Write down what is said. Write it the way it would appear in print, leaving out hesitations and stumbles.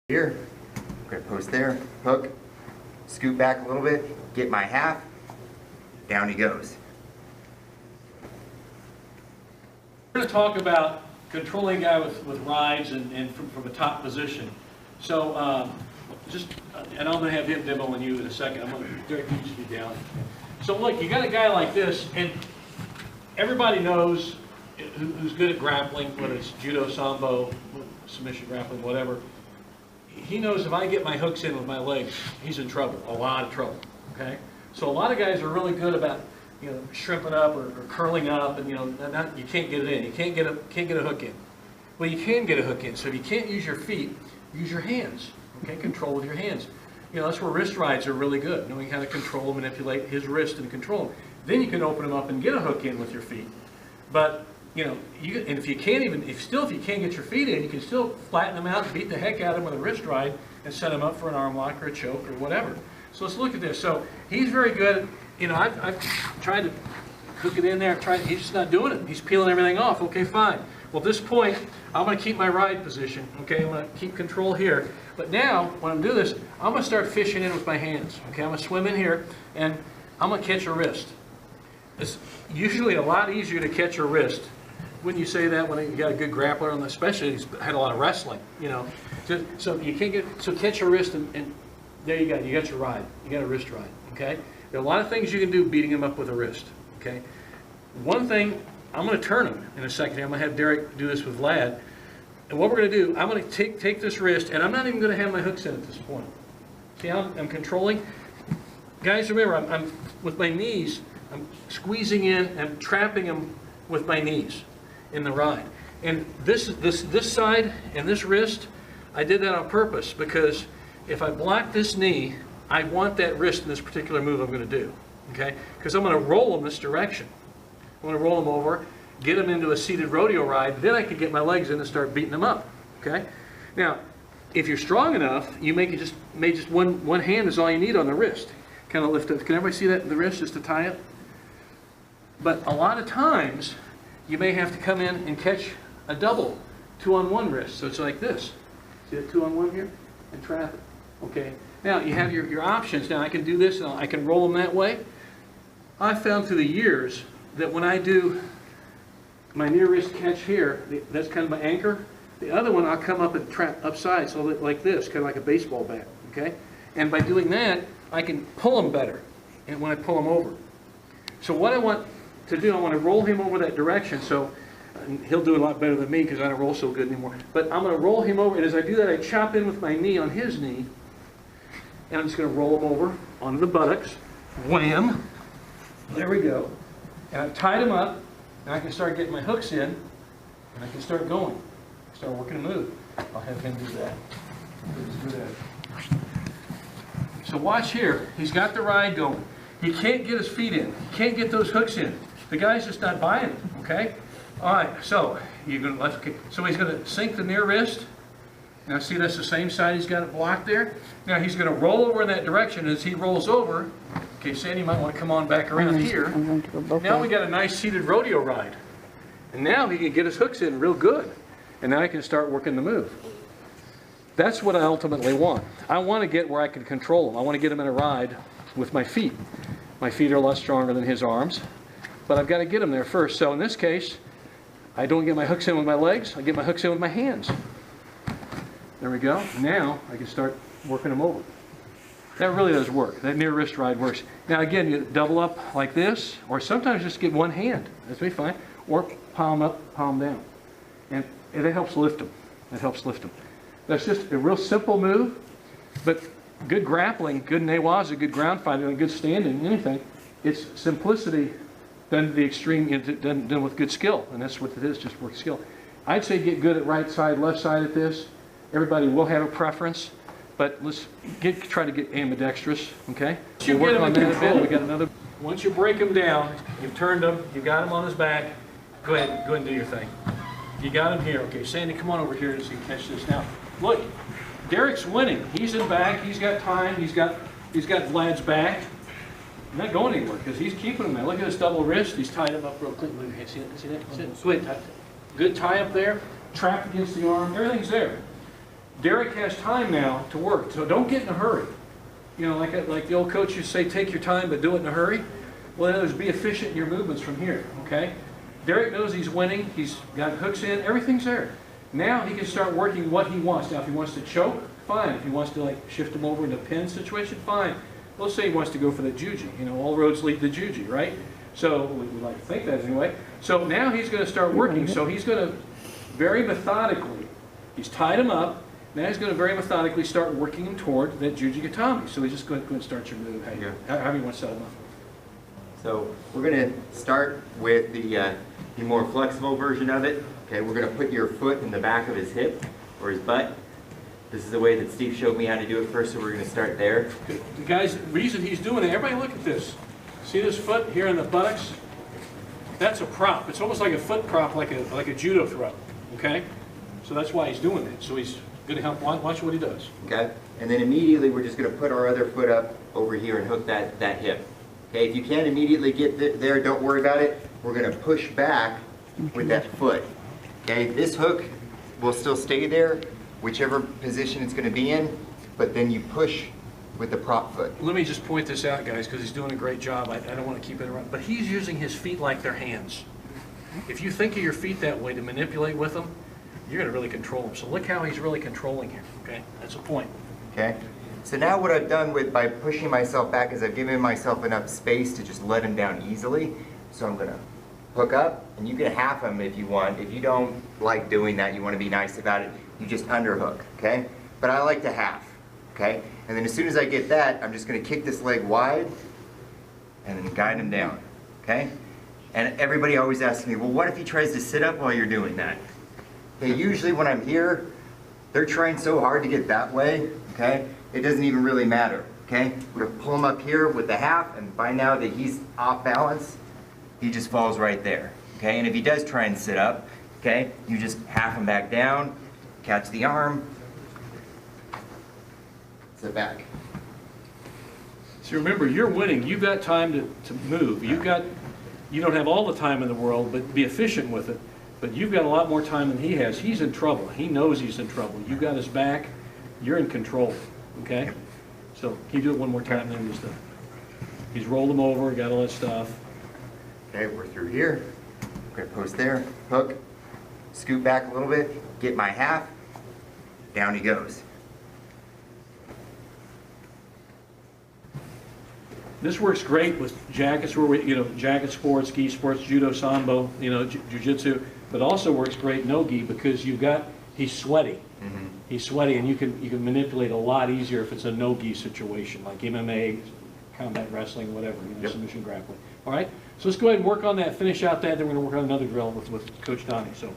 Here, okay, post there, hook, scoot back a little bit, get my half, down he goes. We're going to talk about controlling a guy with rides and from a top position. So and I'm going to have him demo on you in a second. I'm going to direct you down. So look, you got a guy like this, and everybody knows who's good at grappling, whether it's Judo, Sambo, submission grappling, whatever. He knows if I get my hooks in with my legs, he's in trouble, a lot of trouble, okay? So a lot of guys are really good about, you know, shrimping up or curling up, and you know, you can't get it in. You can't get a hook in. Well, you can get a hook in. So if you can't use your feet, use your hands, okay? Control with your hands. You know, that's where wrist rides are really good, knowing how to control, manipulate his wrist and control him. Then you can open him up and get a hook in with your feet. But you know, and if you can't if you can't get your feet in, you can still flatten them out, beat the heck out of him with a wrist ride, and set him up for an arm lock or a choke or whatever. So let's look at this. So he's very good. You know, I've tried to hook it in there. He's just not doing it. He's peeling everything off. Okay, fine. Well, at this point, I'm going to keep my ride position. Okay, I'm going to keep control here. But now, when I'm doing this, I'm going to start fishing in with my hands. Okay, I'm going to swim in here, and I'm going to catch a wrist. It's usually a lot easier to catch a wrist. Wouldn't you say that when you got a good grappler on, especially he's had a lot of wrestling, you know? So you can't catch a wrist and there you go. You got your ride. You got a wrist ride. Okay. There are a lot of things you can do beating him up with a wrist. Okay. One thing, I'm going to turn him in a second. I'm going to have Derek do this with Vlad. And what we're going to do, I'm going to take this wrist, and I'm not even going to have my hooks in at this point. See how I'm controlling? Guys, remember, I'm with my knees. I'm squeezing in. I'm trapping him with my knees in the ride. And this side and this wrist, I did that on purpose because if I block this knee, I want that wrist in this particular move I'm going to do. Okay? Because I'm going to roll him this direction. I'm going to roll him over, get him into a seated rodeo ride, then I can get my legs in and start beating him up. Okay? Now, if you're strong enough, you make just one hand is all you need on the wrist. Kind of lift it. Can everybody see that, the wrist, just to tie it? But a lot of times, you may have to come in and catch a double 2-on-1 wrist. So it's like this. See that 2-on-1 here? And trap it. Okay. Now you have your options. Now I can do this and I can roll them that way. I've found through the years that when I do my near wrist catch here, that's kind of my anchor. The other one I'll come up and trap upside, so that, like this, kind of like a baseball bat. Okay. And by doing that, I can pull them better. And when I pull them over. So what I want to do, I want to roll him over that direction, so he'll do a lot better than me because I don't roll so good anymore. But I'm going to roll him over, and as I do that, I chop in with my knee on his knee, and I'm just going to roll him over onto the buttocks. Wham! There we go. And I've tied him up, and I can start getting my hooks in, and I can start going. Start working a move. I'll have him do that. Let's do that. So watch here. He's got the ride going. He can't get his feet in. He can't get those hooks in. The guy's just not buying it, okay? All right, so you're going to, okay. So he's going to sink the near wrist. Now see, that's the same side he's got it blocked there. Now he's going to roll over in that direction. As he rolls over, okay, Sandy might want to come on back around here. Now we got a nice seated rodeo ride. And now he can get his hooks in real good. And now I can start working the move. That's what I ultimately want. I want to get where I can control him. I want to get him in a ride with my feet. My feet are a lot stronger than his arms. But I've got to get him there first. So in this case, I don't get my hooks in with my legs. I get my hooks in with my hands. There we go. Now I can start working them over. That really does work. That near wrist ride works. Now again, you double up like this, or sometimes just get one hand. That's really fine. Or palm up, palm down. And it helps lift them. It helps lift them. That's just a real simple move, but good grappling, good newaza, good ground fighting, and good standing, anything. It's simplicity done to the extreme, done with good skill. And that's what it is, just work skill. I'd say get good at right side, left side at this. Everybody will have a preference, but let's try to get ambidextrous, okay? We'll work on that a bit. We got another. Once you break him down, you've turned him, you've got him on his back, go ahead and do your thing. You got him here. Okay, Sandy, come on over here so you can catch this. Now, look, Derek's winning. He's in back, he's got time, he's got Vlad's back. He's not going anywhere because he's keeping him there. Look at this double wrist. He's tied him up real quick. Look, see that? See that? Go ahead, good tie up there. Trap against the arm. Everything's there. Derek has time now to work, so don't get in a hurry. You know, like the old coach used to say, take your time, but do it in a hurry. Well, in other words, be efficient in your movements from here, okay? Derek knows he's winning. He's got hooks in. Everything's there. Now he can start working what he wants. Now, if he wants to choke, fine. If he wants to like shift him over into a pin situation, fine. Let's say he wants to go for the juji. You know, all roads lead to juji, right? So we like to think that anyway. So now he's going to start working. So he's going to very methodically, he's tied him up. Now he's going to very methodically start working him toward that Juji Gatame. So he's just going to start your move. However you want to set him up. So we're going to start with the more flexible version of it. Okay, we're going to put your foot in the back of his hip or his butt. This is the way that Steve showed me how to do it first, so we're going to start there. The guy's reason he's doing it, everybody look at this. See this foot here in the buttocks? That's a prop. It's almost like a foot prop, like a judo throw. Okay? So that's why he's doing that. So he's going to help. Watch what he does. Okay? And then immediately we're just going to put our other foot up over here and hook that hip. Okay? If you can't immediately get there, don't worry about it. We're going to push back with that foot. Okay? This hook will still stay there, whichever position it's going to be in, but then you push with the prop foot. Let me just point this out, guys, because he's doing a great job. I don't want to keep interrupting, but he's using his feet like they're hands. If you think of your feet that way to manipulate with them, you're going to really control them. So look how he's really controlling here, okay? That's a point. Okay? So now what I've done by pushing myself back is I've given myself enough space to just let him down easily. So I'm going to hook up, and you can half him if you want. If you don't like doing that, you want to be nice about it, you just underhook, okay? But I like to half, okay? And then as soon as I get that, I'm just going to kick this leg wide and then guide him down, okay? And everybody always asks me, well, what if he tries to sit up while you're doing that? Okay, usually when I'm here, they're trying so hard to get that way, okay? It doesn't even really matter, okay? We're going to pull him up here with the half, and find out that he's off balance, he just falls right there, okay? And if he does try and sit up, okay, you just half him back down, catch the arm, sit back. So remember, you're winning. You've got time to move. You don't have all the time in the world, but be efficient with it. But you've got a lot more time than he has. He's in trouble. He knows he's in trouble. You got his back. You're in control, okay? So can you do it one more time, then he's done. He's rolled him over, got all that stuff. Okay, we're through here. Okay, post there, hook, scoot back a little bit, get my half, down he goes. This works great with jackets, where jacket sports, gi sports, judo, sambo, jiu-jitsu, but also works great no gi because he's sweaty. Mm-hmm. He's sweaty, and you can manipulate a lot easier if it's a no gi situation, like MMA, combat wrestling, whatever, submission grappling. All right, so let's go ahead and work on that, finish out that, then we're going to work on another drill with Coach Donnie. So.